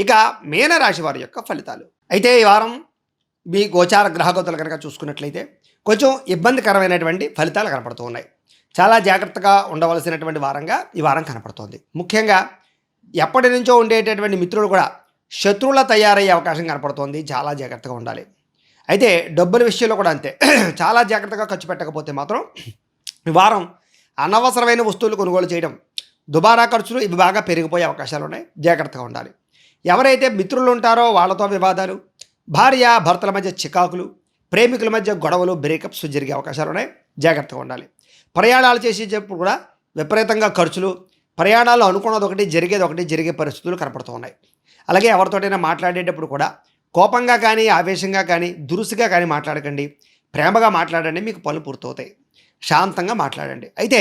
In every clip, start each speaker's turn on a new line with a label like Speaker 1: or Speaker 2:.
Speaker 1: ఇక మీనరాశి వారి యొక్క ఫలితాలు. అయితే ఈ వారం మీ గోచార గ్రహగతులు కనుక చూసుకున్నట్లయితే కొంచెం ఇబ్బందికరమైనటువంటి ఫలితాలు కనపడుతూ ఉన్నాయి. చాలా జాగ్రత్తగా ఉండవలసినటువంటి వారంగా ఈ వారం కనపడుతోంది. ముఖ్యంగా ఎప్పటి నుంచో ఉండేటటువంటి మిత్రులు కూడా శత్రువుల తయారయ్యే అవకాశం కనపడుతోంది. చాలా జాగ్రత్తగా ఉండాలి. అయితే డబ్బుల విషయంలో కూడా అంతే. చాలా జాగ్రత్తగా ఖర్చు పెట్టకపోతే మాత్రం ఈ వారం అనవసరమైన వస్తువులు కొనుగోలు చేయడం, దుబారా ఖర్చులు ఇవి బాగా పెరిగిపోయే అవకాశాలు ఉన్నాయి. జాగ్రత్తగా ఉండాలి. ఎవరైతే మిత్రులు ఉంటారో వాళ్ళతో వివాదాలు, భార్య భర్తల మధ్య చికాకులు, ప్రేమికుల మధ్య గొడవలు, బ్రేకప్స్ జరిగే అవకాశాలు ఉన్నాయి. జాగ్రత్తగా ఉండాలి. ప్రయాణాలు చేసేటప్పుడు కూడా విపరీతంగా ఖర్చులు, ప్రయాణాలు అనుకున్నది ఒకటి జరిగేది ఒకటి జరిగే పరిస్థితులు కనపడుతూ ఉన్నాయి. అలాగే ఎవరితోటైనా మాట్లాడేటప్పుడు కూడా కోపంగా కానీ, ఆవేశంగా కానీ, దురుసుగా కానీ మాట్లాడకండి. ప్రేమగా మాట్లాడండి. మీకు పనులు పూర్తవుతాయి. శాంతంగా మాట్లాడండి. అయితే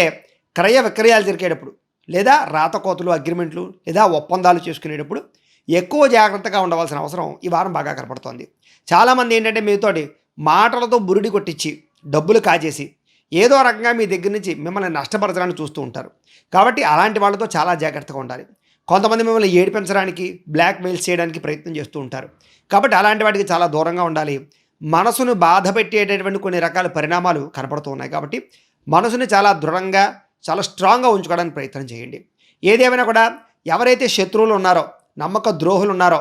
Speaker 1: క్రయ విక్రయాలు జరిగేటప్పుడు లేదా రాతకోతలు, అగ్రిమెంట్లు లేదా ఒప్పందాలు చేసుకునేటప్పుడు ఎక్కువ జాగ్రత్తగా ఉండవలసిన అవసరం ఈ వారం బాగా కనపడుతోంది. చాలామంది ఏంటంటే మీతోటి మాటలతో బురిడి కొట్టించి డబ్బులు కాజేసి ఏదో రకంగా మీ దగ్గర నుంచి మిమ్మల్ని నష్టపరచడానికి చూస్తూ ఉంటారు. కాబట్టి అలాంటి వాళ్ళతో చాలా జాగ్రత్తగా ఉండాలి. కొంతమంది మిమ్మల్ని ఏడిపించడానికి, బ్లాక్ మెయిల్స్ చేయడానికి ప్రయత్నం చేస్తూ ఉంటారు. కాబట్టి అలాంటి వాటికి చాలా దూరంగా ఉండాలి. మనసును బాధ పెట్టేటటువంటి కొన్ని రకాల పరిణామాలు కనపడుతూ ఉన్నాయి. కాబట్టి మనసుని చాలా దృఢంగా, చాలా స్ట్రాంగ్గా ఉంచుకోవడానికి ప్రయత్నం చేయండి. ఏదేమైనా కూడా ఎవరైతే శత్రువులు ఉన్నారో, నమ్మక ద్రోహులు ఉన్నారో